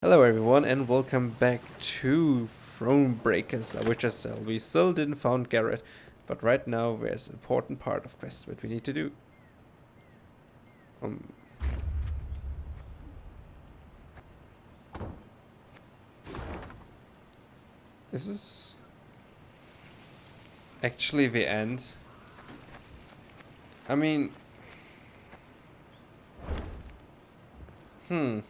Hello everyone and welcome back to Thronebreaker, a Witcher Tale. We still didn't found Garrett, but right now there's an important part of quest that we need to do. Um, this is actually the end. I mean, hmm.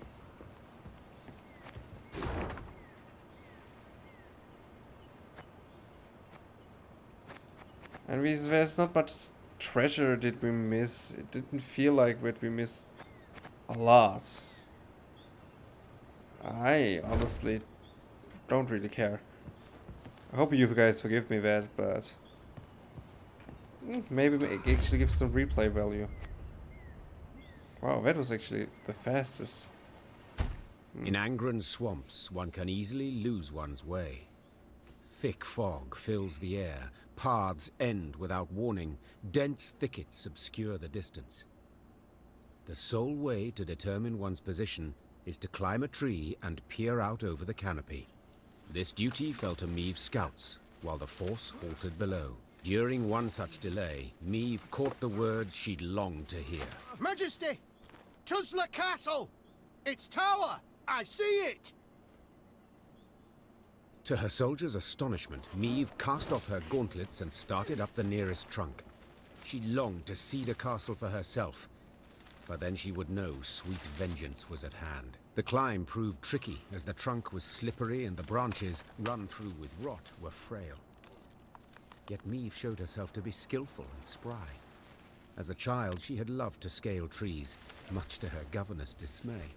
And there's not much treasure did we miss. It didn't feel like that we missed a lot. I honestly don't really care. I hope you guys forgive me that, but maybe it actually gives some replay value. Wow, that was actually the fastest. In Angren's swamps, one can easily lose one's way. Thick fog fills the air, paths end without warning, dense thickets obscure the distance. The sole way to determine one's position is to climb a tree and peer out over the canopy. This duty fell to Meve's scouts, while the force halted below. During one such delay, Meve caught the words she'd longed to hear. Majesty! Tuzla Castle! Its tower! I see it! To her soldiers' astonishment, Meve cast off her gauntlets and started up the nearest trunk. She longed to see the castle for herself, but then she would know sweet vengeance was at hand. The climb proved tricky, as the trunk was slippery and the branches, run through with rot, were frail. Yet Meve showed herself to be skillful and spry. As a child, she had loved to scale trees, much to her governess' dismay.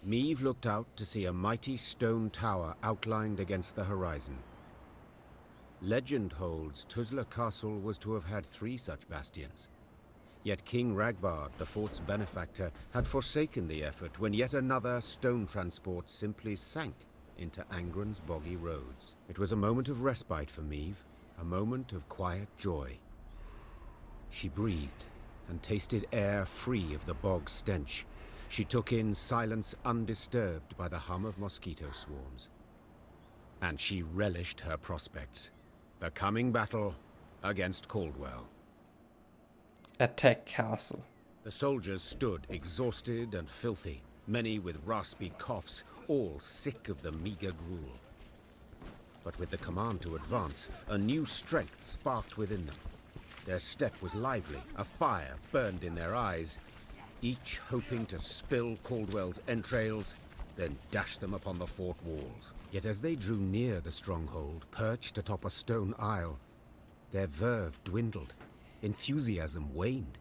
Meve looked out to see a mighty stone tower outlined against the horizon. Legend holds Tuzla Castle was to have had 3 such bastions. Yet King Ragbard, the fort's benefactor, had forsaken the effort when yet another stone transport simply sank into Angren's boggy roads. It was a moment of respite for Meve, a moment of quiet joy. She breathed and tasted air free of the bog stench. She took in silence undisturbed by the hum of mosquito swarms. And she relished her prospects. The coming battle against Caldwell. Attack castle. The soldiers stood exhausted and filthy, many with raspy coughs, all sick of the meager gruel. But with the command to advance, a new strength sparked within them. Their step was lively, a fire burned in their eyes, each hoping to spill Caldwell's entrails, then dash them upon the fort walls. Yet as they drew near the stronghold, perched atop a stone isle, their verve dwindled, enthusiasm waned.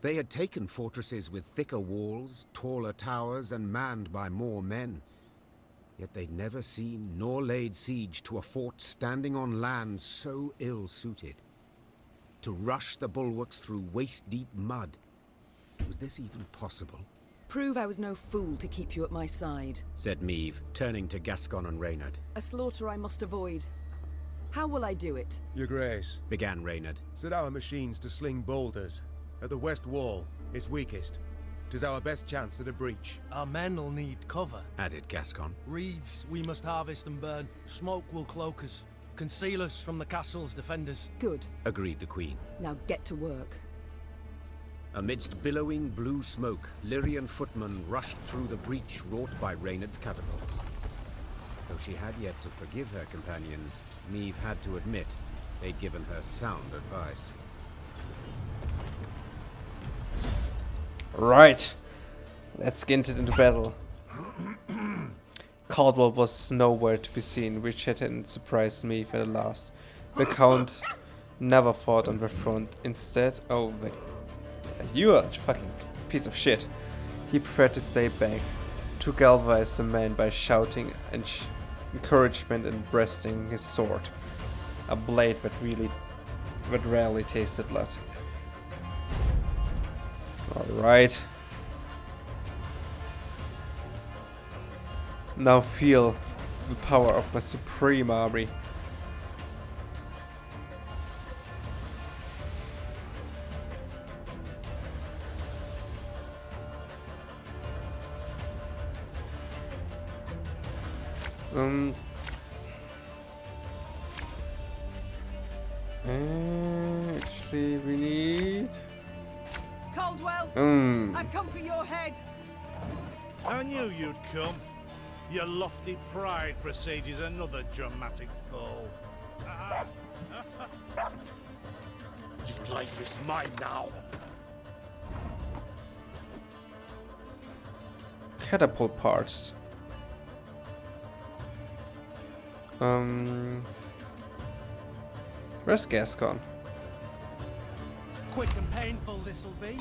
They had taken fortresses with thicker walls, taller towers, and manned by more men. Yet they'd never seen nor laid siege to a fort standing on land so ill-suited. To rush the bulwarks through waist-deep mud, was this even possible? Prove I was no fool to keep you at my side. Said Meve, turning to Gascon and Reynard. A slaughter I must avoid. How will I do it? Your Grace, Began Reynard. set our machines to sling boulders. At the west wall, it's weakest. 'Tis our best chance at a breach. Our men'll need cover. Added Gascon. Reeds we must harvest and burn. Smoke will cloak us, conceal us from the castle's defenders. Good. Agreed the Queen. Now get to work. Amidst billowing blue smoke, Lyrian footmen rushed through the breach wrought by Reynard's catapults. Though she had yet to forgive her companions, Meve had to admit they'd given her sound advice. Right. Let's get into battle. Caldwell was nowhere to be seen, which hadn't surprised me for the last. The Count never fought on the front. Instead, you are a fucking piece of shit. He preferred to stay back, to galvanize the men by shouting encouragement and breasting his sword. A blade that rarely tasted blood. Alright. Now feel the power of my supreme army. Actually, we need. Caldwell, I've come for your head. I knew you'd come. Your lofty pride presages another dramatic fall. Your life is mine now. Catapult parts. Where's Gascon? Quick and painful this'll be.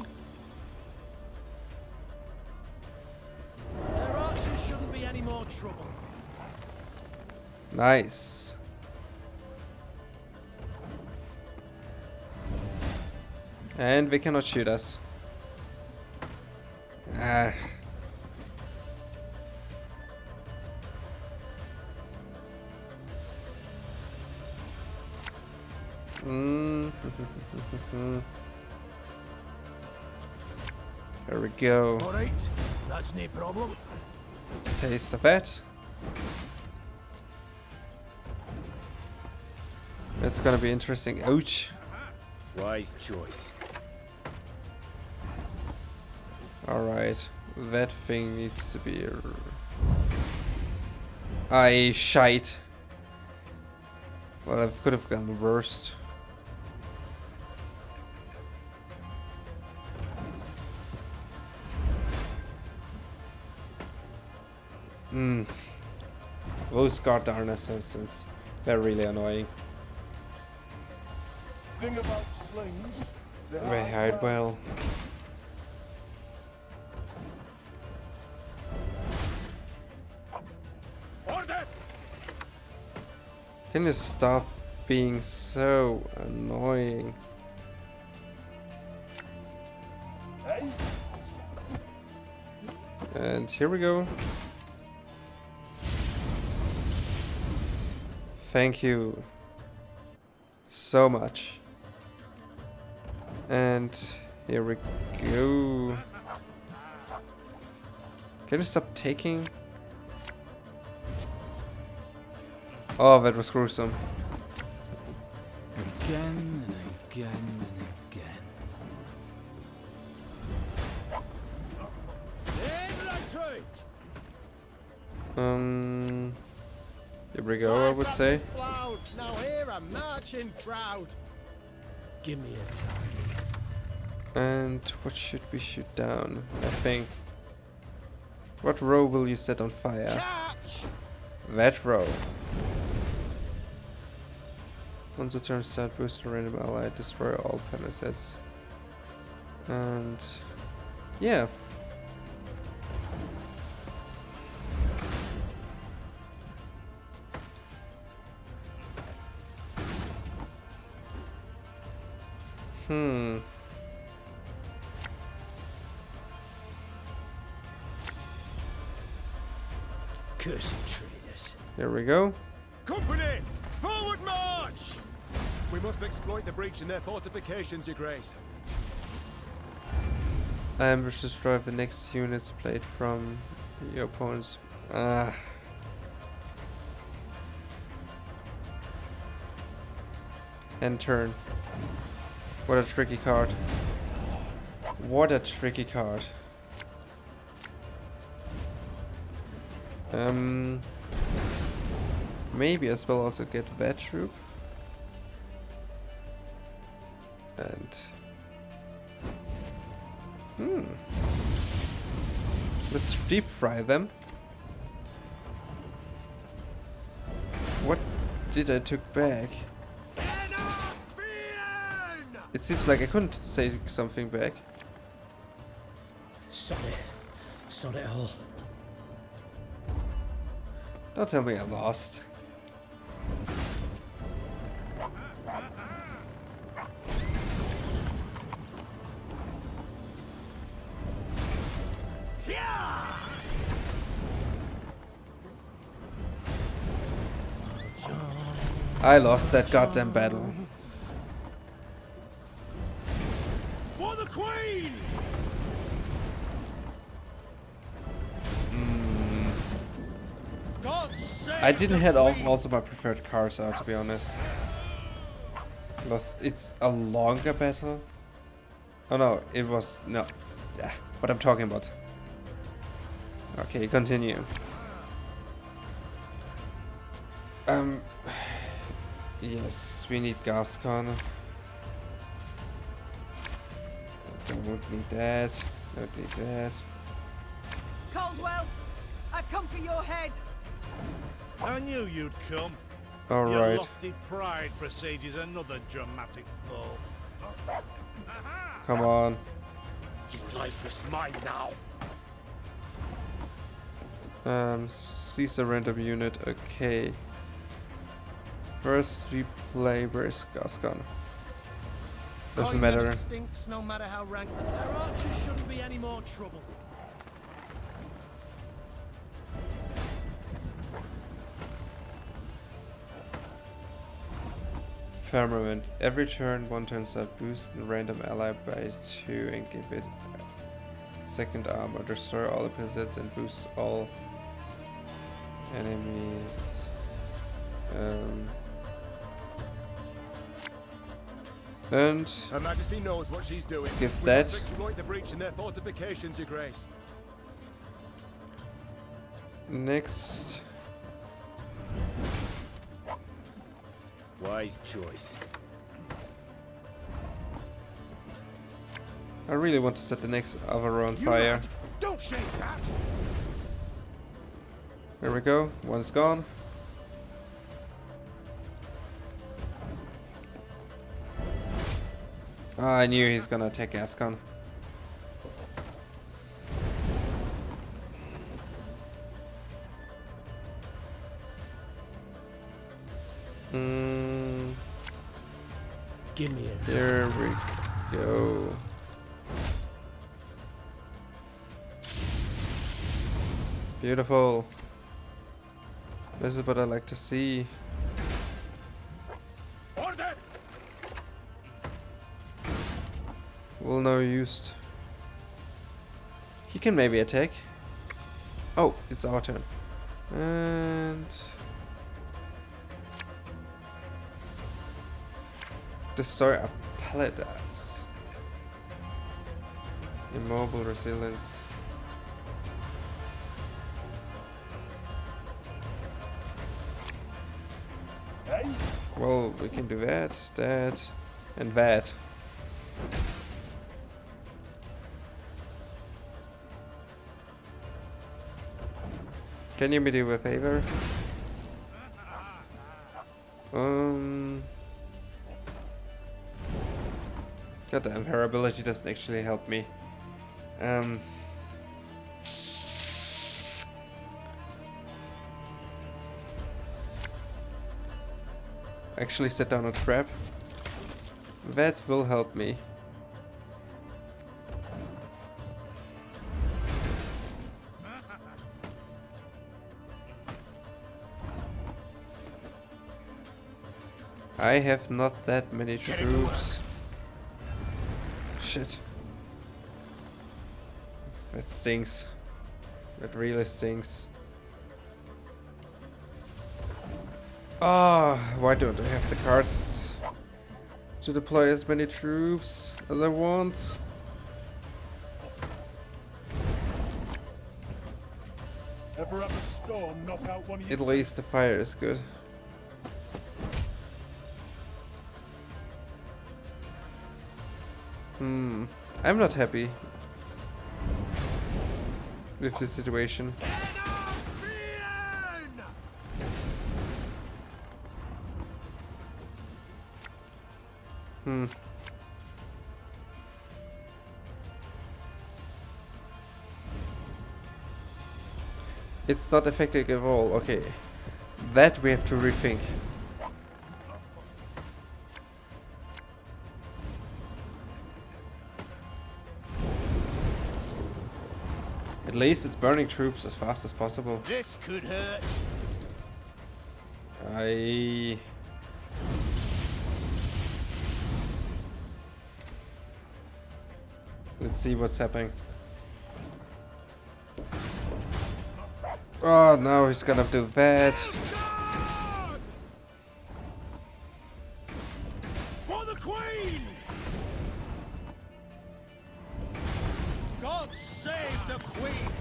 Their archers shouldn't be any more trouble. Nice. And they cannot shoot us. Ah. There we go. Alright, that's no problem. Taste of that. It's gonna be interesting. Ouch. Wise choice. Alright. That thing needs to be... I shite. Well, I could have gone the worst. Those goddamn assassins, they're really annoying. Thing about slings. They hide well. Order! Can you stop being so annoying? And here we go. Thank you so much. And here we go. Can you stop taking? Oh, that was gruesome. Again and again and again. Here we go, I would say. Now here a marching crowd. Give me a time. And what should we shoot down? I think. What row will you set on fire? Catch! That row. Once a turn start, boost a random ally, destroy all pen assets. And yeah. Cursed traitors. Here we go. Company! Forward march! We must exploit the breach in their fortifications, Your Grace. Ambush destroy the next units played from your opponent's. End turn. What a tricky card. What a tricky card. Maybe as well also get that troop. And let's deep fry them. What did I took back? It seems like I couldn't take something back. Sod it all. Don't tell me I lost. I lost that goddamn battle. For the Queen! God I didn't have also my preferred cards out, to be honest. Because it's a longer battle. Oh no, it was no. Yeah, what I'm talking about. Okay, continue. Yes, we need Gascon. Don't need that. Don't need that. Caldwell, I've come for your head. I knew you'd come. All Your right. lofty pride presages another dramatic fall. Come on. Your life is mine now. Seize a random unit. Okay. First we play. Where's Gascon? Doesn't Coin never matter. stinks, no matter how rank. Their archers shouldn't be any more trouble. Firmament. Every turn, one turn start, boost a random ally by 2 and give it second armor. Destroy all opposites and boost all enemies. And Her Majesty knows what she's doing. Give We that. must exploit the breach in their fortifications, Your Grace. next, Wise choice. I really want to set the next Avaro on fire. Don't shake that! There we go. One's gone. I knew he's gonna attack Gascon. Give me a There we go. Beautiful. This is what I like to see. Order! Will no used. He can maybe attack. Oh, it's our turn. And destroy a paladins. Immobile resilience. Well, we can do that, and that. Can you do me a favor? Goddamn, her ability doesn't actually help me. Actually set down a trap. That will help me. I have not that many troops. Shit. That stinks. That really stinks. Ah, why don't I have the cards to deploy as many troops as I want? Ever have a storm knock out one of At your least the fire is good. I'm not happy with the situation. It's not effective at all. Okay. That we have to rethink. At least it's burning troops as fast as possible. This could hurt. Let's see what's happening. Oh no, he's gonna do that. For the Queen! God save the Queen!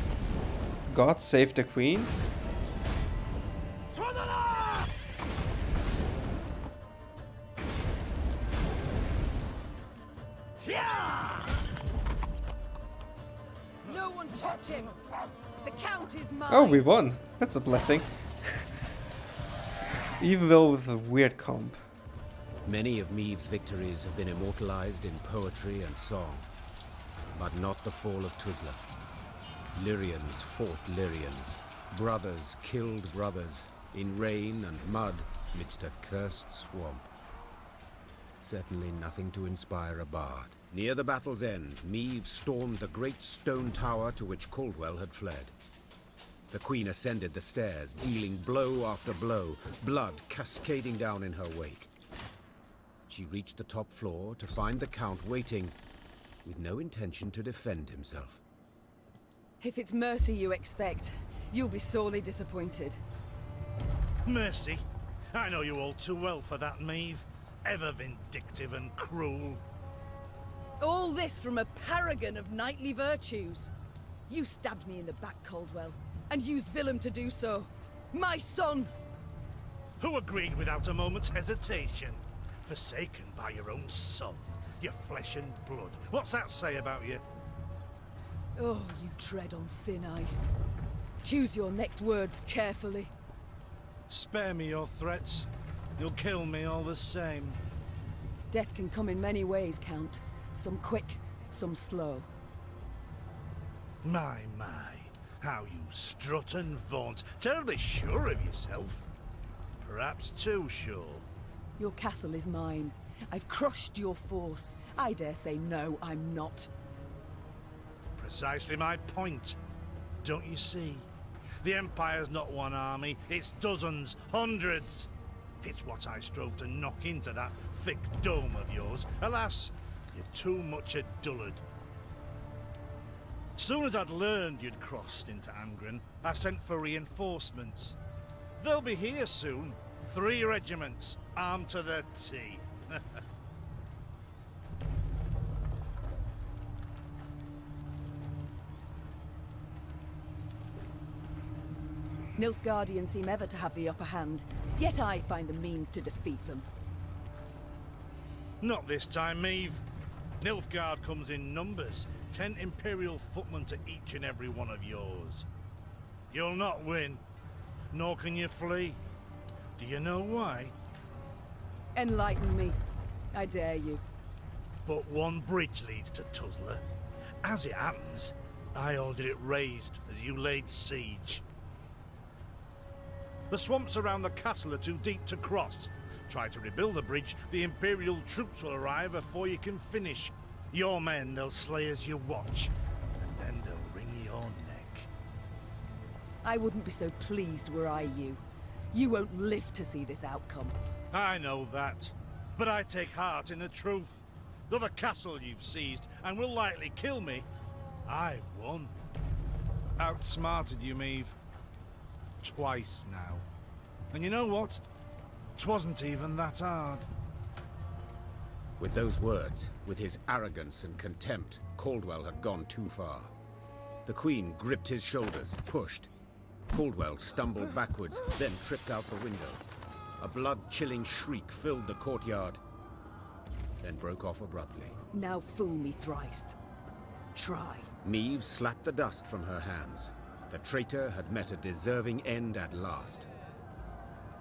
God save the Queen? To the last! Yeah! No one touch him! The Count is mine! Oh, we won. That's a blessing. Even though with a weird comp. Many of Meve's victories have been immortalized in poetry and song, but not the fall of Tuzla. Lyrians fought Lyrians. Brothers killed brothers, in rain and mud, midst a cursed swamp. Certainly nothing to inspire a bard. Near the battle's end, Meve stormed the great stone tower to which Caldwell had fled. The Queen ascended the stairs, dealing blow after blow, blood cascading down in her wake. She reached the top floor to find the Count waiting, with no intention to defend himself. If it's mercy you expect, you'll be sorely disappointed. Mercy? I know you all too well for that, Meve. Ever vindictive and cruel. All this from a paragon of knightly virtues. You stabbed me in the back, Caldwell, and used Willem to do so. My son! Who agreed without a moment's hesitation? Forsaken by your own son, your flesh and blood. What's that say about you? Oh, you tread on thin ice. Choose your next words carefully. Spare me your threats. You'll kill me all the same. Death can come in many ways, Count. Some quick, some slow. My, how you strut and vaunt. Terribly sure of yourself. Perhaps too sure. Your castle is mine. I've crushed your force. I dare say no, I'm not. Precisely my point. Don't you see? The Empire's not one army, it's dozens, hundreds. It's what I strove to knock into that thick dome of yours. Alas, you're too much a dullard. Soon as I'd learned you'd crossed into Angren, I sent for reinforcements. They'll be here soon. 3 regiments, armed to the teeth. Nilfgaardians seem ever to have the upper hand, yet I find the means to defeat them. Not this time, Meve. Nilfgaard comes in numbers. 10 Imperial footmen to each and every one of yours. You'll not win, nor can you flee. Do you know why? Enlighten me. I dare you. But one bridge leads to Tuzla. As it happens, I ordered it raised as you laid siege. The swamps around the castle are too deep to cross. Try to rebuild the bridge, the Imperial troops will arrive before you can finish. Your men they'll slay as you watch, and then they'll wring your neck. I wouldn't be so pleased were I you. You won't live to see this outcome. I know that, but I take heart in the truth. Though the castle you've seized and will likely kill me, I've won. Outsmarted you, Meve. Twice now. And you know what? 'Twasn't even that hard. With those words, with his arrogance and contempt, Caldwell had gone too far. The Queen gripped his shoulders, pushed. Caldwell stumbled backwards, then tripped out the window. A blood-chilling shriek filled the courtyard, then broke off abruptly. Now fool me thrice. Try. Meve slapped the dust from her hands. The traitor had met a deserving end at last.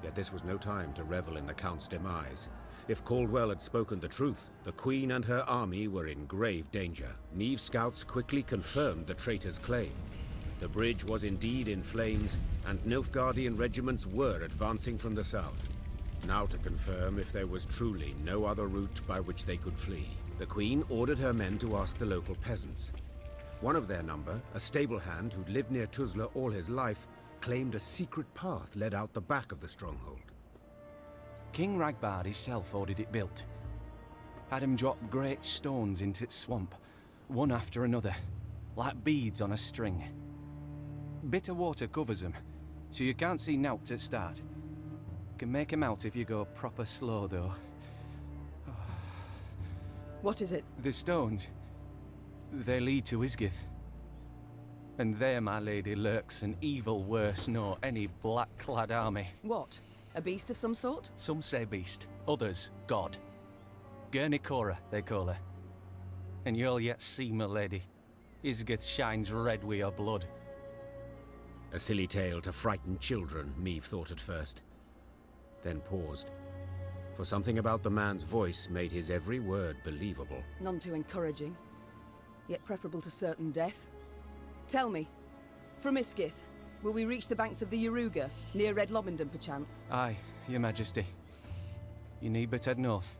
Yet this was no time to revel in the Count's demise. If Caldwell had spoken the truth, the Queen and her army were in grave danger. Meve's scouts quickly confirmed the traitor's claim. The bridge was indeed in flames, and Nilfgaardian regiments were advancing from the south. Now to confirm if there was truly no other route by which they could flee. The Queen ordered her men to ask the local peasants. One of their number, a stable hand who'd lived near Tuzla all his life, claimed a secret path led out the back of the stronghold. King Ragbard himself ordered it built. Had him drop great stones into its swamp, one after another, like beads on a string. bit of water covers them, so you can't see nowt at start. Can make 'em out if you go proper slow, though. What is it? The stones, they lead to Isgith. And there, my lady, lurks an evil worse nor any black-clad army. What? A beast of some sort? Some say beast, others god. Gurnikora, they call her. And you'll yet see, my lady. Isgith shines red with your blood. A silly tale to frighten children, Meve thought at first. Then paused. For something about the man's voice made his every word believable. None too encouraging, yet preferable to certain death. Tell me, from Isgith, will we reach the banks of the Yaruga, near Red Lobendon perchance? Aye, your majesty. You need but head north.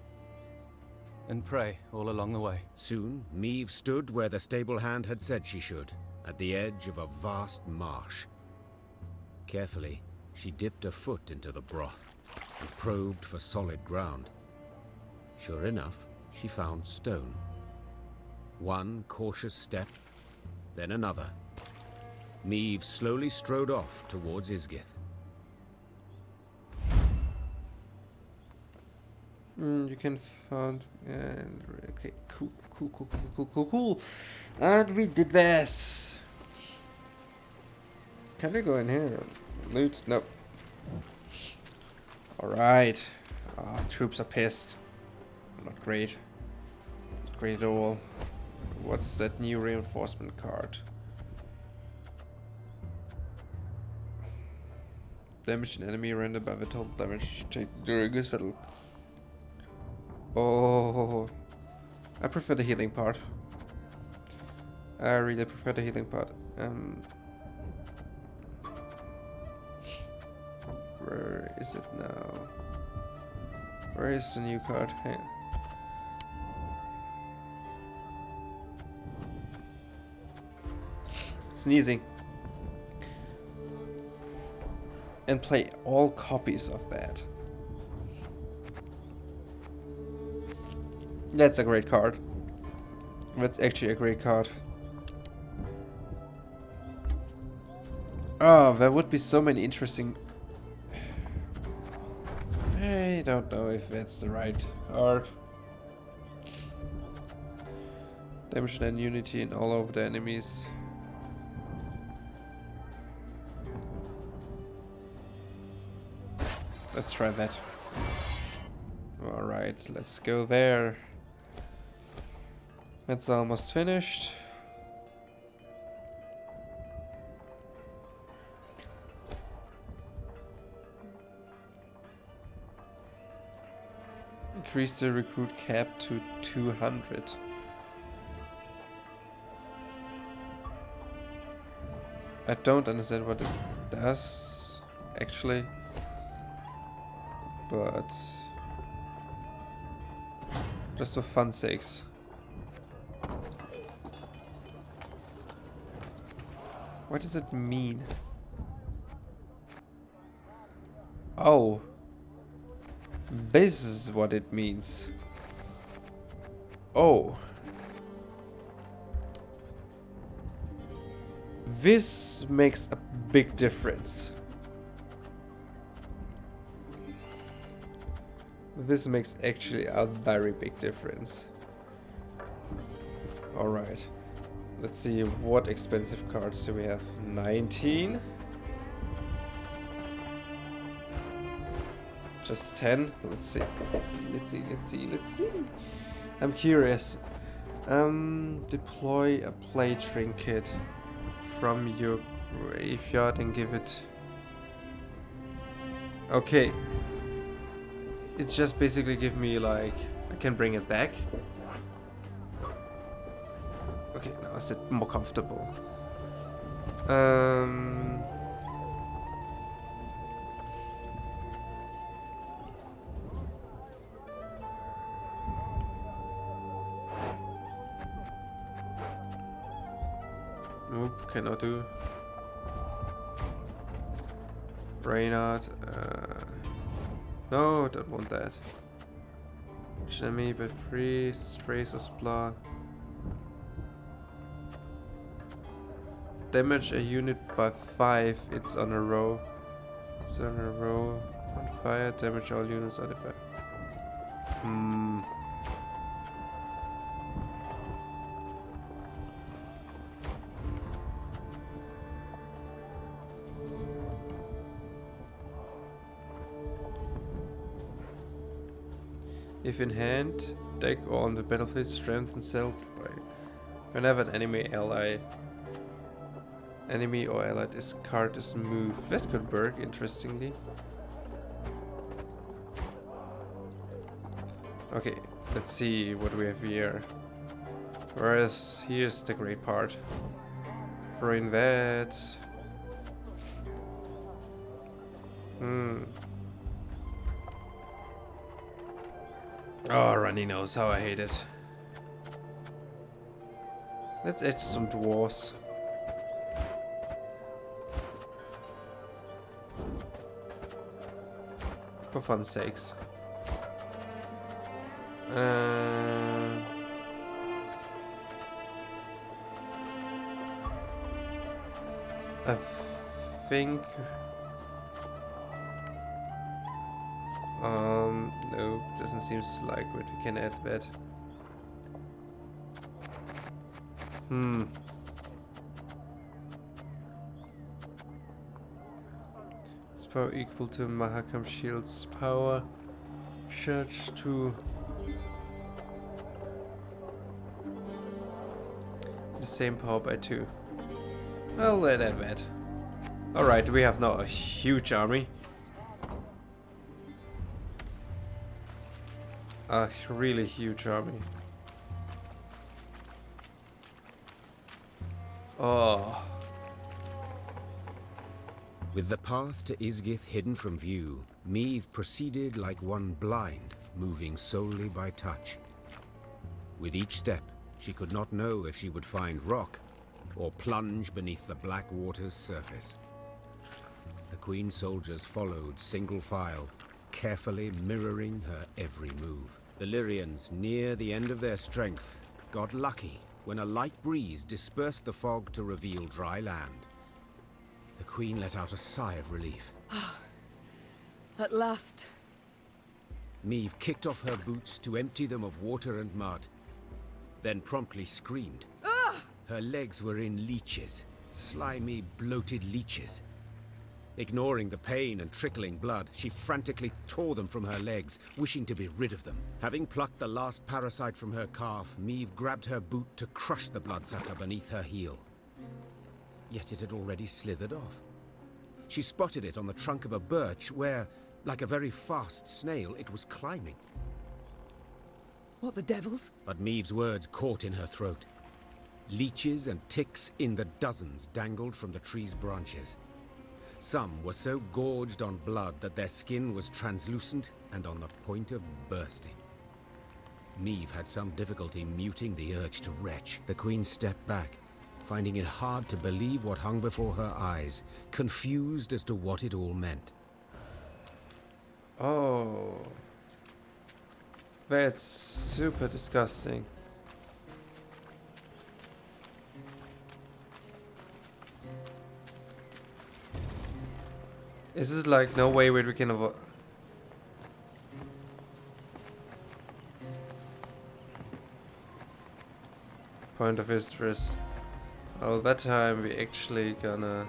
And pray all along the way. Soon, Meve stood where the stable hand had said she should, at the edge of a vast marsh. Carefully, she dipped a foot into the broth and probed for solid ground. Sure enough, she found stone. One cautious step, then another. Meve slowly strode off towards Isgith. You can find... okay, cool. And we did this! Can we go in here? Loot? Nope. Alright. Troops are pissed. Not great. Not great at all. What's that new reinforcement card? Damage an enemy random by the total damage taken during this battle. Oh, I prefer the healing part. I really prefer the healing part. Where is it now? Where is the new card? Hang on. Sneezing. And play all copies of that. That's a great card. That's actually a great card. Oh, there would be so many interesting... I don't know if that's the right card. Damage and unity in all of the enemies. Let's try that. Alright, let's go there. It's almost finished. Increase the recruit cap to 200. I don't understand what it does, actually. But just for fun sakes. What does it mean? Oh. This is what it means. Oh. This makes a big difference. This makes actually a very big difference. Alright. Let's see what expensive cards do we have. 19. Just 10. Let's see. Let's see. I'm curious. Deploy a play trinket from your graveyard and give it. Okay. It just basically give me like I can bring it back. Okay, now is it more comfortable? Nope, cannot do. Reynard. No, don't want that. Shemmy, but free. Trace of Blah. damage a unit by 5. It's on a row. It's on a row. On fire, damage all units on it by. If in hand, deck or on the battlefield, strengthen self by whenever an enemy or allied card is moved. That could work, interestingly. Okay, let's see what we have here. Whereas here's the great part. Throwing that. Oh, Runny knows how I hate it. Let's edge some dwarves. For fun's sakes. I think... no, doesn't seem like it. We can add that. It's power equal to Mahakam Shield's power. Charge to the same power by 2. I'll let that. Alright, we have now a huge army. A really huge army. Oh. With the path to Isgith hidden from view, Meve proceeded like one blind, moving solely by touch. With each step, she could not know if she would find rock or plunge beneath the black water's surface. The Queen's soldiers followed single file, carefully mirroring her every move. The Lyrians, near the end of their strength, got lucky when a light breeze dispersed the fog to reveal dry land. The Queen let out a sigh of relief. At last. Meve kicked off her boots to empty them of water and mud, then promptly screamed. Her legs were in leeches, slimy, bloated leeches. Ignoring the pain and trickling blood, she frantically tore them from her legs, wishing to be rid of them. Having plucked the last parasite from her calf, Meve grabbed her boot to crush the bloodsucker beneath her heel. Yet it had already slithered off. She spotted it on the trunk of a birch where, like a very fast snail, it was climbing. What the devils? But Meve's words caught in her throat. Leeches and ticks in the dozens dangled from the tree's branches. Some were so gorged on blood that their skin was translucent and on the point of bursting. Meve had some difficulty muting the urge to retch. The Queen stepped back, finding it hard to believe what hung before her eyes, confused as to what it all meant. Oh. That's super disgusting. Is this like no way where we can avoid? Point of interest. Oh, that time we actually gonna...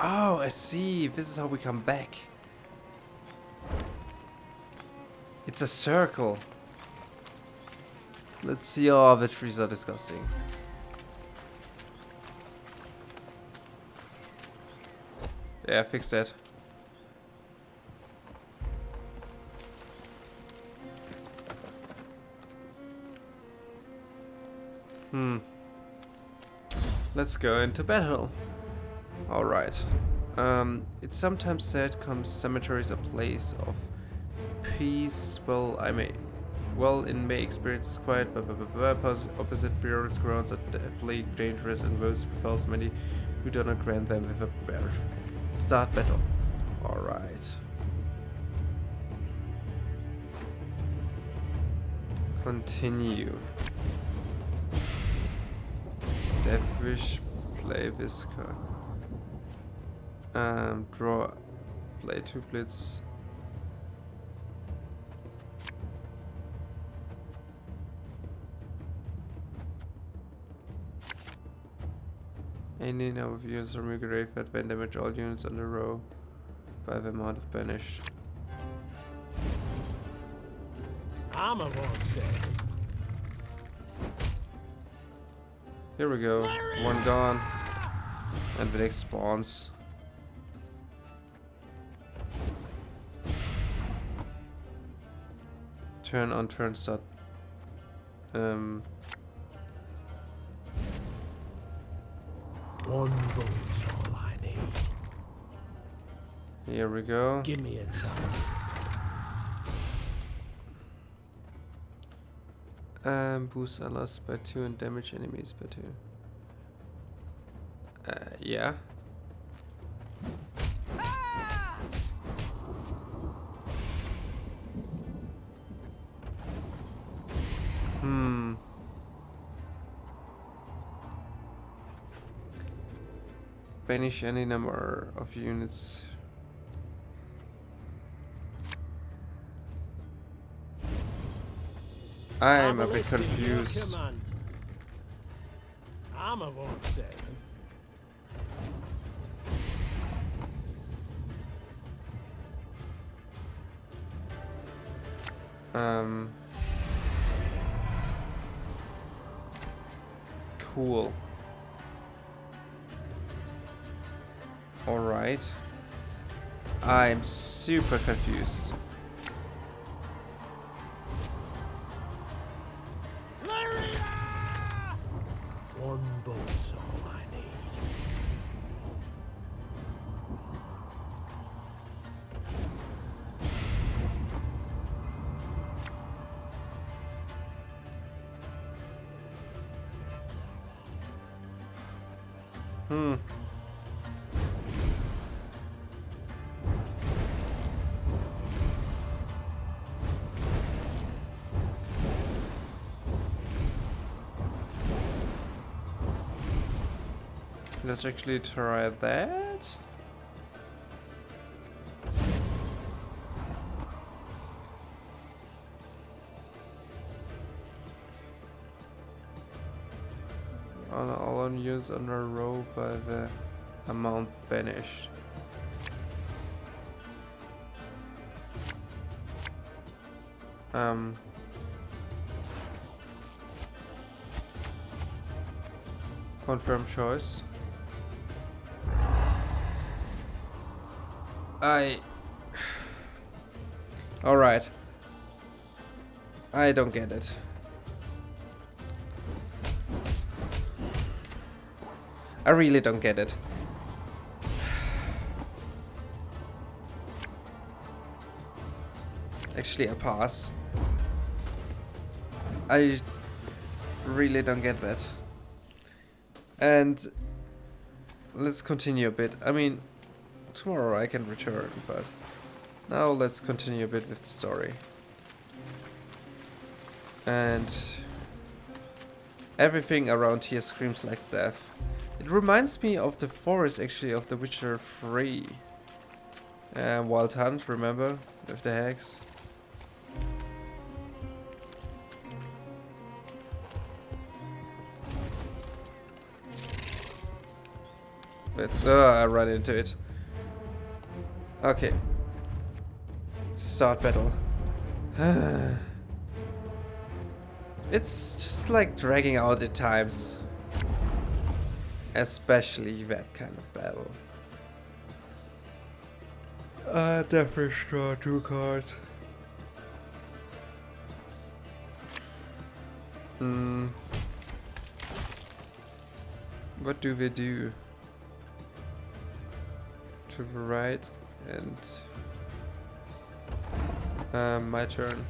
Oh, I see. This is how we come back. It's a circle. Let's see. Oh, the trees are disgusting. Yeah, fix that. Let's go into battle. Alright. It's sometimes said cemetery is a place of peace. Well, in my experience it's quiet, but opposite burial grounds are definitely dangerous and those befalls many who do not grant them with a bear. Start battle. Alright. Continue. Deathwish play this card. Draw, play 2 blitz. Any number of units from your graveyard when damage all units on the row by the amount of banished. Armor won't save. Here we go. One gone. And the next spawns. Turn on turn start. One bolt's all I need. Here we go. Give me a time. Boost allies by 2 and damage enemies by 2. Yeah. Banish any number of units. I'm a bit confused. Armor won't save. Cool. All right. I'm super confused. One bolt's all I need. Let's actually try that. On all units on a row by the amount banished. Confirm choice. Alright. I don't get it. I really don't get it. Actually, I pass. I really don't get that. And let's continue a bit. I mean, tomorrow I can return, but now let's continue a bit with the story. And everything around here screams like death. It reminds me of the forest, actually, of The Witcher 3. Wild Hunt, remember? With the hags. Let's, I run into it. Okay. Start battle. It's just like dragging out at times. Especially that kind of battle. Definitely draw 2 cards. What do they do? To the right and my turn.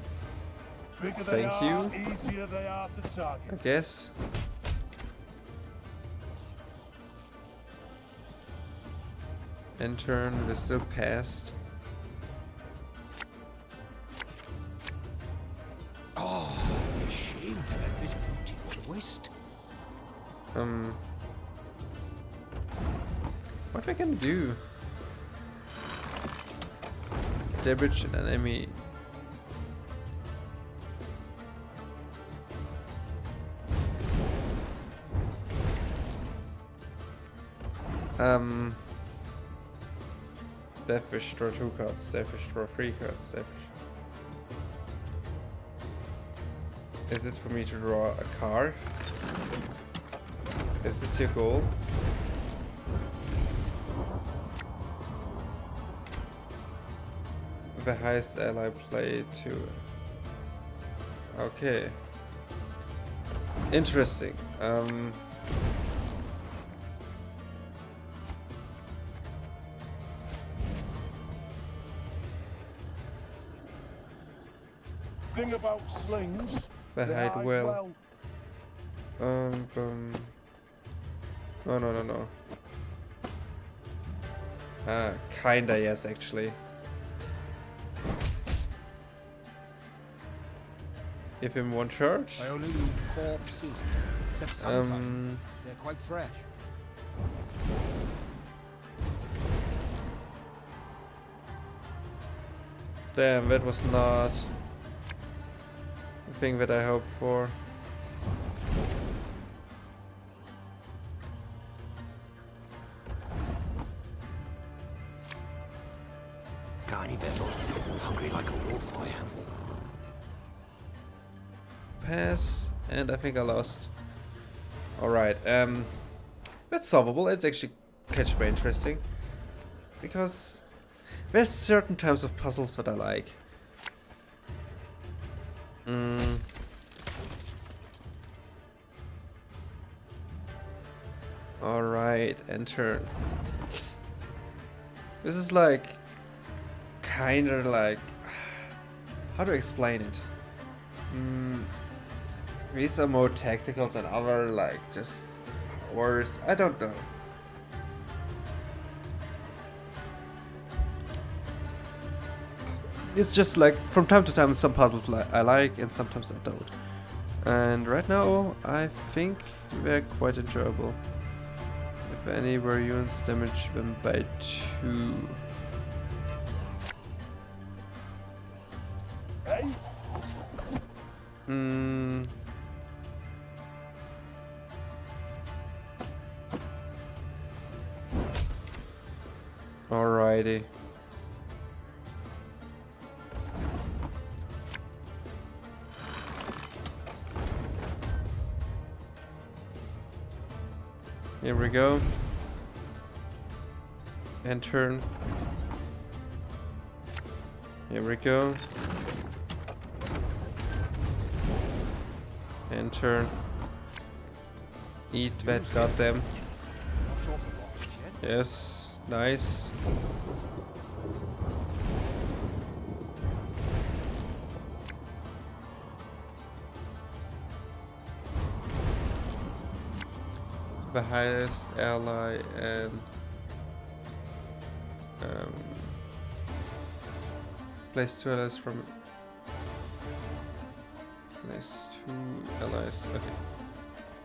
Bigger Thank they are, you. easier they are to target. I guess. End turn, we're still passed. Oh, a shame to let this beauty go to waste. What I can do? Damage an enemy. Deathwish, draw 2 cards. Deathwish, draw 3 cards. Deathwish. Is it for me to draw a card? Is this your goal? The highest ally play to. Okay. Interesting. Thing about slings. The they hide hide well. No. Kinda yes, actually. Give him 1 charge. I only loot corpses. Except sometimes they're quite fresh. Damn, that was not the thing that I hoped for. Got any victuals? Hungry like a wolf, I am. Pass, and I think I lost. Alright, that's solvable. It's actually catch me interesting. Because there's certain types of puzzles that I like. Alright, and turn. This is like kinda like, how to explain it? These are more tactical than other, like just words. I don't know. It's just like from time to time some puzzles I like and sometimes I don't. And right now I think they're quite enjoyable. If any were units, damage them by 2. Hey? Alrighty. Here we go. And turn. Here we go. And turn. Eat that goddamn. Yes, nice. The highest ally and place 2 allies from place 2 allies. Okay,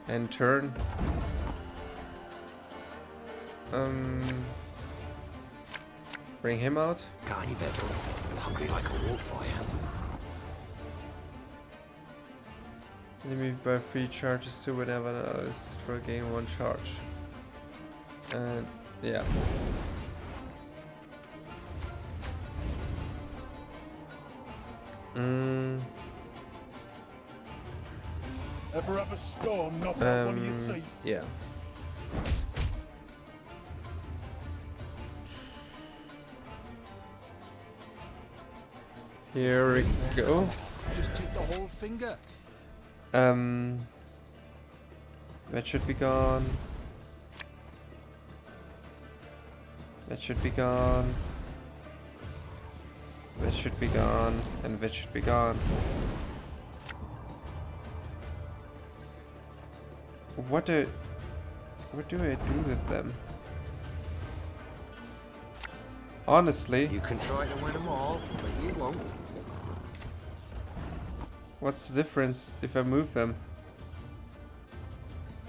and turn. Bring him out. Got any victuals? Hungry like a wolf, I am. Enemy by 3 charges to whenever that is for gain 1 charge. And yeah. Ever have a storm knock out one of your teeth? Yeah. Here we go. Just take the whole finger. That should be gone. That should be gone. That should be gone. And that should be gone. What do I do with them? Honestly, You can try to win them all, but you won't. what's the difference if I move them?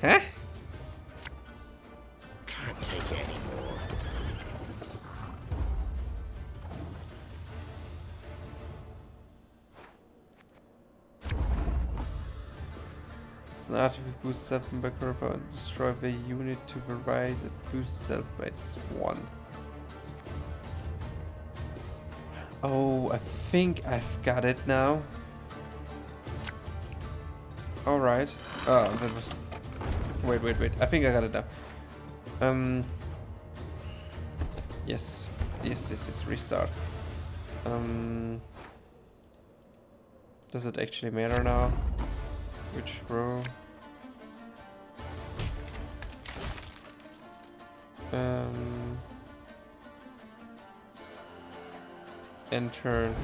Huh? Can't take it anymore. It's an artifact boost self by power and destroy the unit to the right. It boosts self by its 1. Oh, I think I've got it now. Alright. Oh, that was... Wait. I think I got it now. Yes. Yes. Restart. Does it actually matter now? Which row? And turn.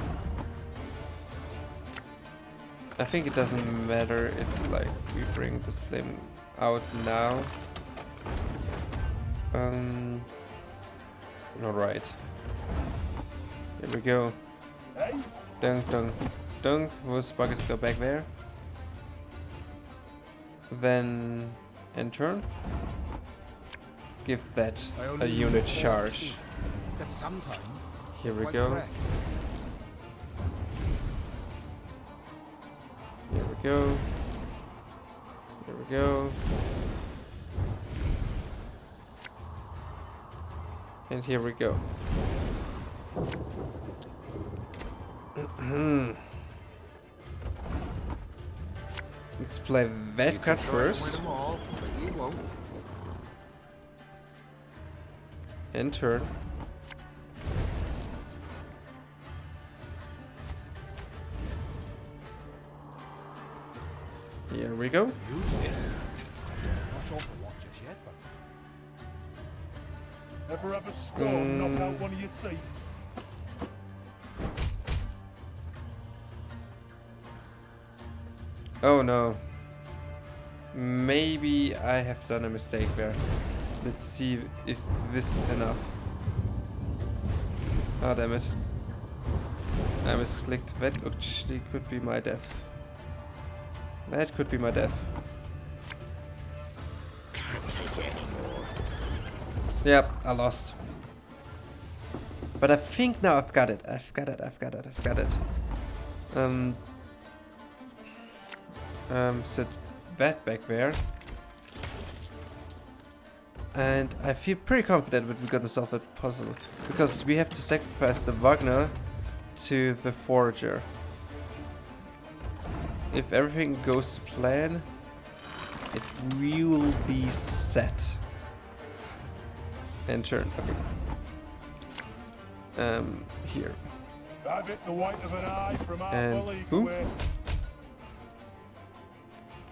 I think it doesn't matter if like we bring the slim out now. Alright. Here we go. Dunk. Those buggers go back there. Then end turn. Give that a unit charge. Except sometimes. Here we go. Here we go. Here we go. And here we go. Let's play that card first. And turn. Here we go. Use this. Not sure for what just yet, but ever have a storm knock out one of your teeth? Oh no. Maybe I have done a mistake there. Let's see if this is enough. Oh damn it. I misclicked. That actually could be my death. That could be my death. Can't take it anymore. Yep, I lost. But I think now I've got it. I've got it. Set that back there. And I feel pretty confident that we're gonna solve that puzzle. Because we have to sacrifice the Wagner to the Forager. If everything goes to plan, it will be set. And turn. Okay. Here. Have it the white of an eye from our And league boom. away.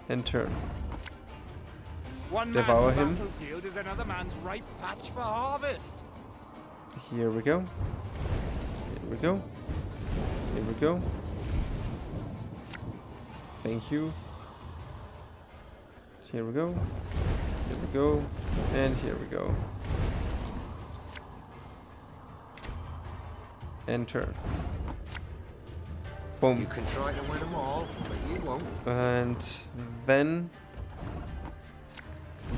And turn. One Devour man's him. battlefield is another man's ripe patch for harvest. Here we go. Here we go. Here we go. Thank you. Here we go. Here we go. And here we go. And turn. Boom. You can try to win them all, but you won't. And then...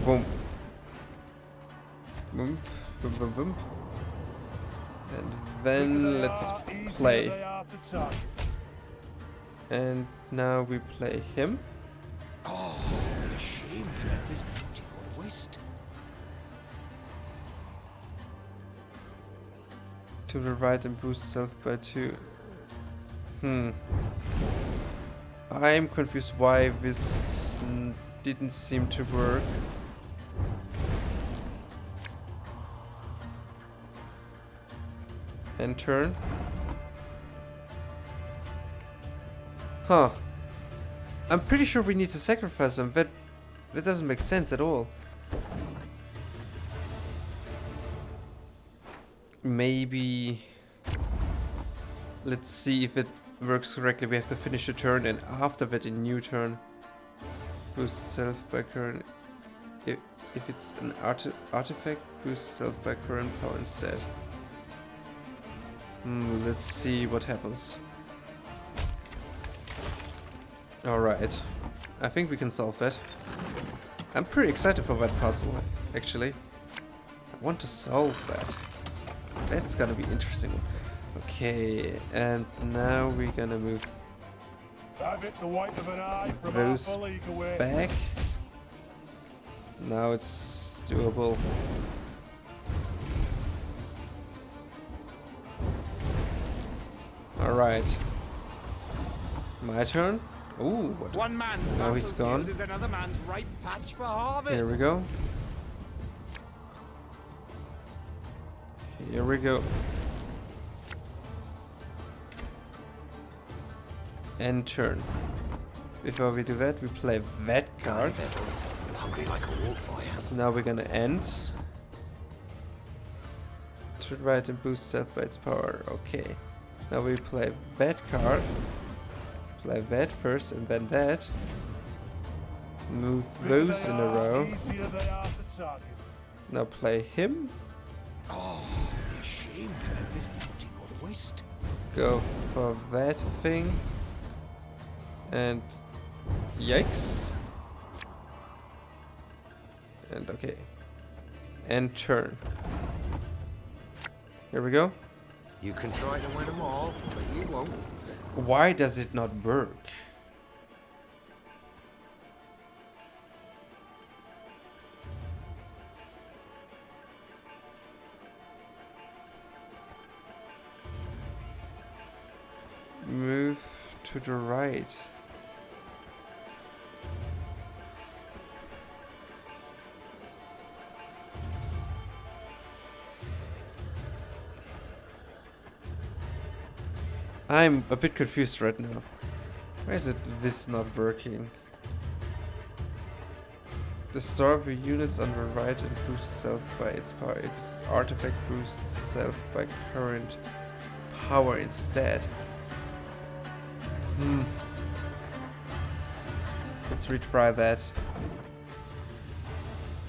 Boom. Boom. Boom, boom, boom. And then let's play. They are to target. And now we play him. Oh, what a shame to let this beauty go to waste. To the right and boost self by 2. I'm confused why this didn't seem to work. And turn. Huh. I'm pretty sure we need to sacrifice him. That doesn't make sense at all. Maybe... Let's see if it works correctly. We have to finish a turn and after that a new turn. Boost self by current. If it's an artifact, boost self by current power instead. Let's see what happens. Alright. I think we can solve that. I'm pretty excited for that puzzle, actually. I want to solve that. That's gonna be interesting. Okay, and now we're gonna move Have it the white of an eye from those half a league away. back. Now it's doable. Alright. My turn. Ooh, what? One man's Now he's gone. battlefield is another man's ripe patch for harvest. Here we go. Here we go. End turn. Before we do that, we play that card. Hungry like a wolf, I am. Now we're gonna end. To right and boost stealth by its power. Okay. Now we play that card. Play that first and then that. Move those in a row. Easier they are to target. Now play him. Oh, be ashamed to let this beauty go to waste. Go for that thing. And yikes. And okay. And turn. Here we go. You can try to win them all, but you won't. Why does it not work? Move to the right. I'm a bit confused right now. Why is this not working? The store of units on the right and boosts self by its power. If its artifact boosts self by current power instead. Let's retry that.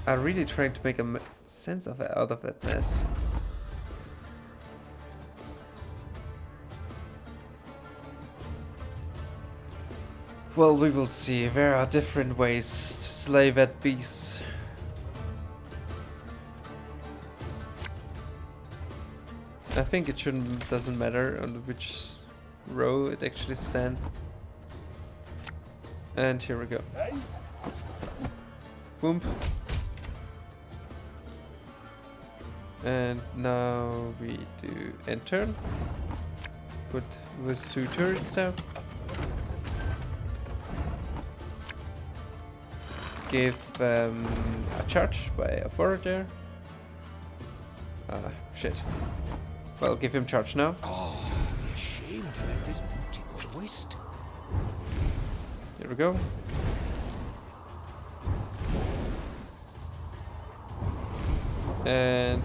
I'm really trying to make a sense of out of that mess. Well, we will see. There are different ways to slay that beast. I think it doesn't matter on which row it actually stands. And here we go. Boom. And now we do end turn. Put those 2 turrets down. Give a charge by a forager. Shit. Well, give him charge now. Oh, be ashamed to let this beauty go to waste. Here we go. And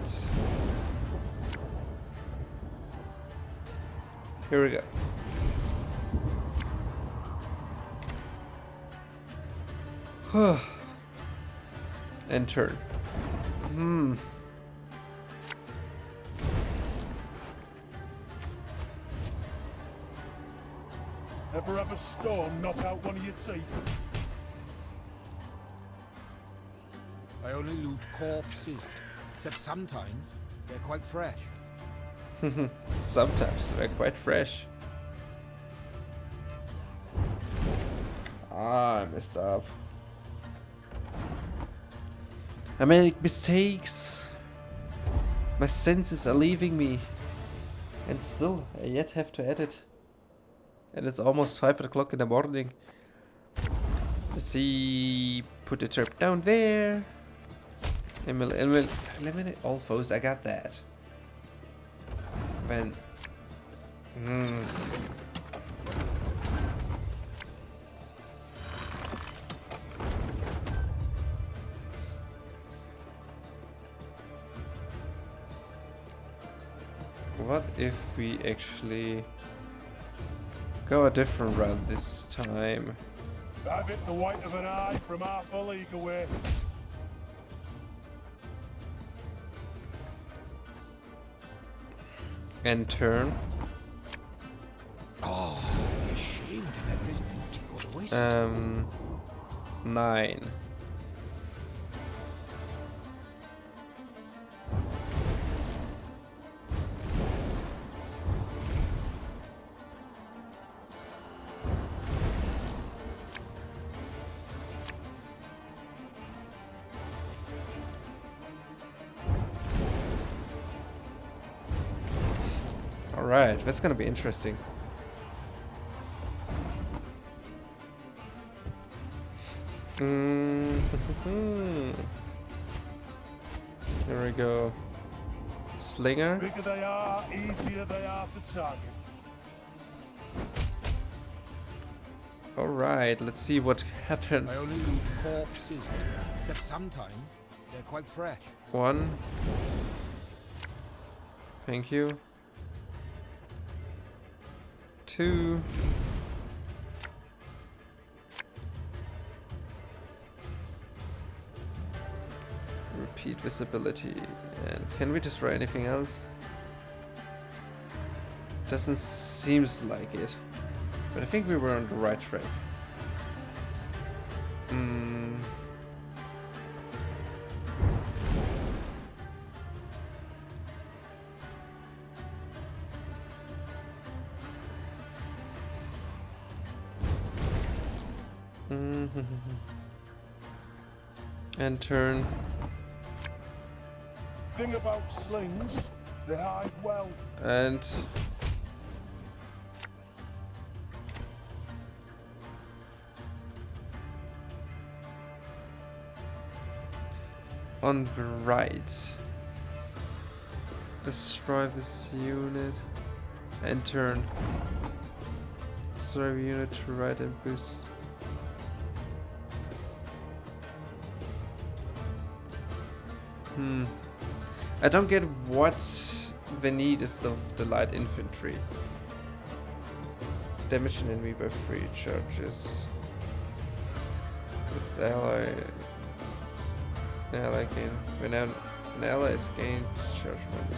here we go. And turn. Ever have a storm knock out one of your teeth? I only loot corpses, except sometimes they're quite fresh. Sometimes they're quite fresh. Ah, I messed up. I make mistakes. My senses are leaving me. And still, I yet have to edit. And it's almost 5 o'clock in the morning. Let's see. Put the trap down there. Eliminate all foes. I got that. Then. What if we actually go a different route this time? Have it the white of an eye from half a league away. And turn. Oh, be ashamed to let this beauty go to waste. 9. Alright, that's gonna be interesting. Here we go. Slinger. Bigger they are, easier they are to target. Alright, let's see what happens. I only loot corpses, except sometimes they're quite fresh. 1. Thank you. 2. Repeat visibility. And can we destroy anything else? Doesn't seems like it. But I think we were on the right track. And turn. Thing about slings, they hide well. And on the right, destroy this unit and turn. Destroy the unit to right and boost. I don't get what the need is of the light infantry. Damage an enemy by 3 charges. It's ally. An ally gain. When an ally is gained, charge money.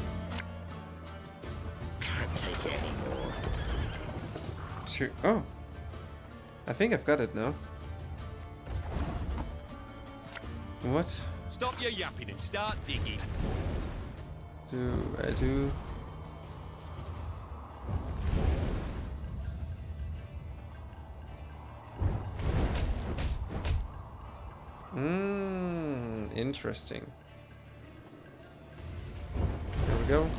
Can't take it anymore. 2. Oh, I think I've got it now. What Stop your yapping and start digging. do I do? Interesting. There we go.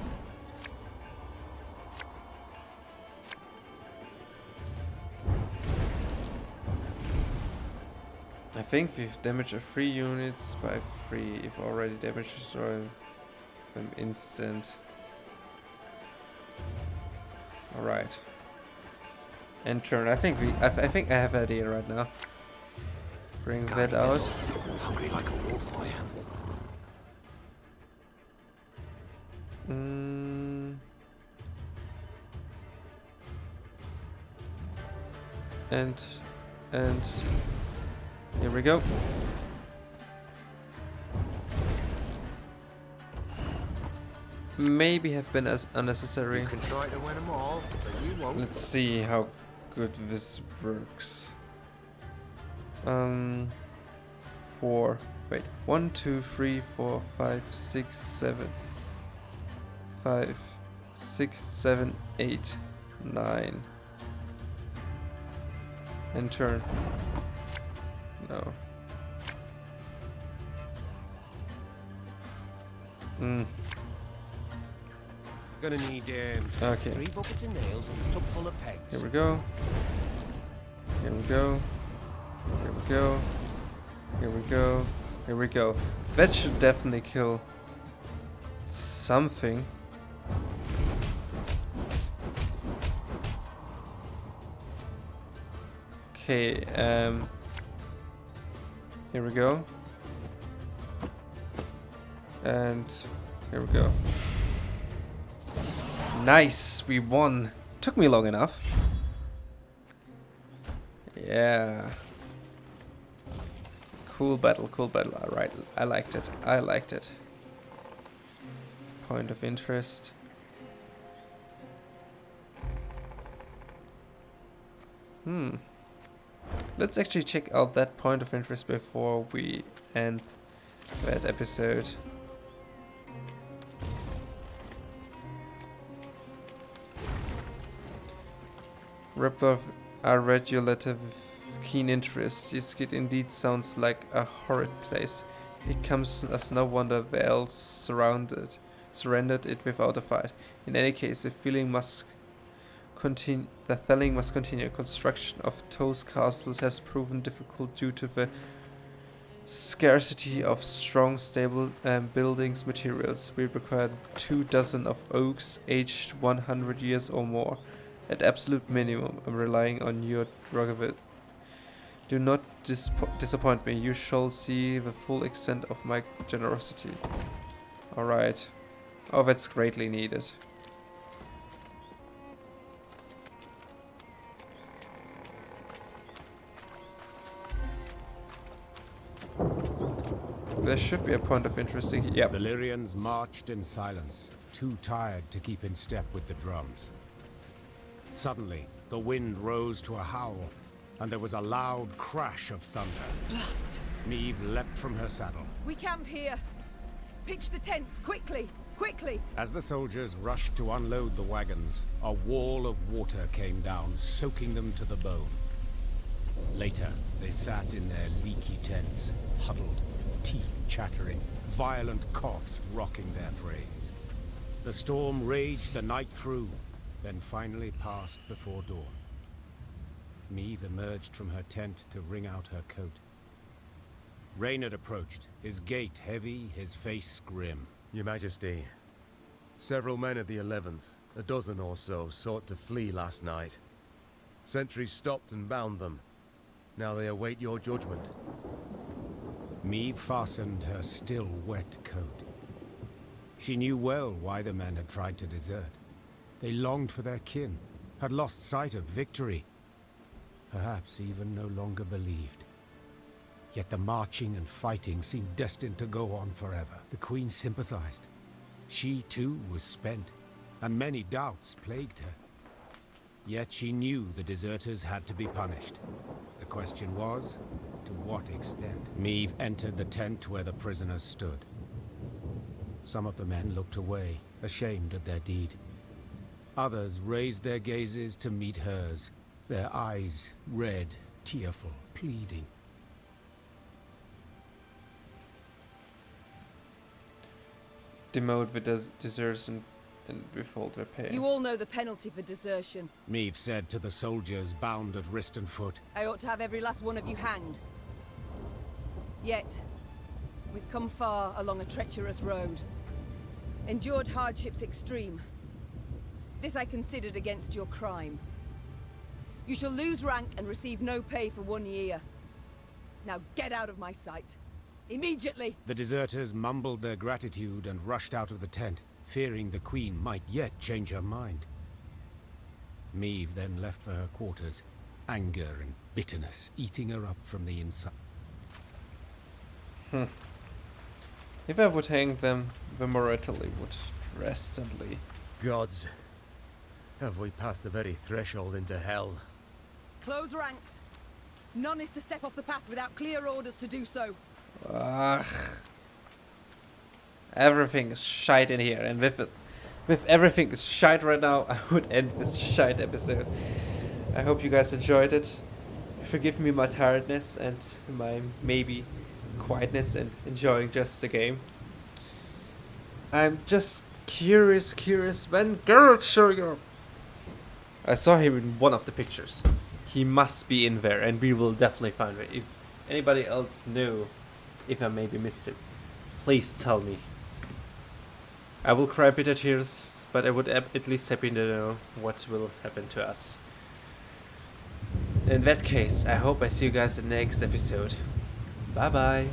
I think we've damaged 3 units by 3 if already damaged destroy them instant. Alright. And turn. I think I have an idea right now. Bring that out. Hungry like a wolf, I am. And here we go. Maybe have been as unnecessary. You can try to win them all, but you won't. Let's see how good this works. 4. Wait. 1, 2, 3, 4, 5, 6, 7. 5, 6, 7, 8, 9. And turn. No. Gonna need Okay. 3 buckets of nails and a tub full of pegs. Here we go. Here we go. Here we go. Here we go. Here we go. That should definitely kill something. Okay, here we go. And here we go. Nice, we won. Took me long enough. Yeah. Cool battle, cool battle. Alright, I liked it. I liked it. Point of interest. Let's actually check out that point of interest before we end that episode. Ripper are regulative keen interest. This kid indeed sounds like a horrid place. It comes as no wonder Vale's surrounded surrendered it without a fight. In any case, the felling must continue. Construction of those castles has proven difficult due to the scarcity of strong, stable buildings materials. We require 24 of oaks aged 100 years or more. At absolute minimum, I'm relying on your Rogovit. Do not disappoint me. You shall see the full extent of my generosity. Alright. Oh, that's greatly needed. There should be a point of interest. Yep. The Lyrians marched in silence, too tired to keep in step with the drums. Suddenly, the wind rose to a howl, and there was a loud crash of thunder. Blast! Meve leapt from her saddle. We camp here. Pitch the tents, quickly! Quickly! As the soldiers rushed to unload the wagons, a wall of water came down, soaking them to the bone. Later, they sat in their leaky tents, huddled, teeth chattering, violent coughs rocking their frames. The storm raged the night through, then finally passed before dawn. Meve emerged from her tent to wring out her coat. Reynard approached, his gait heavy, his face grim. Your Majesty, several men of the 11th, a dozen or so, sought to flee last night. Sentries stopped and bound them. Now they await your judgment. Meve fastened her still wet coat. She knew well why the men had tried to desert. They longed for their kin, had lost sight of victory, perhaps even no longer believed. Yet the marching and fighting seemed destined to go on forever. The Queen sympathized. She too was spent, and many doubts plagued her. Yet she knew the deserters had to be punished. The question was, to what extent? Meve entered the tent where the prisoners stood. Some of the men looked away, ashamed of their deed. Others raised their gazes to meet hers, their eyes red, tearful, pleading. Demote the deserters and withhold their pay. You all know the penalty for desertion. Meve said to the soldiers bound at wrist and foot. I ought to have every last one of you hanged. Yet, we've come far along a treacherous road. Endured hardships extreme. This I considered against your crime. You shall lose rank and receive no pay for 1 year. Now get out of my sight. Immediately! The deserters mumbled their gratitude and rushed out of the tent, fearing the Queen might yet change her mind. Meve then left for her quarters, anger and bitterness eating her up from the inside. If I would hang them, the Moretali would rest and leave. Gods, have we passed the very threshold into hell? Close ranks. None is to step off the path without clear orders to do so. Ugh. Everything is shite in here, and with everything is shite right now, I would end this shite episode. I hope you guys enjoyed it. Forgive me my tiredness and my maybe quietness and enjoying just the game. I'm just curious when Geralt's showing up. I saw him in one of the pictures. He must be in there, and we will definitely find it. If anybody else knew, if I maybe missed it, please tell me. I will cry bitter tears, but I would at least happy to know what will happen to us. In that case, I hope I see you guys in the next episode. Bye bye.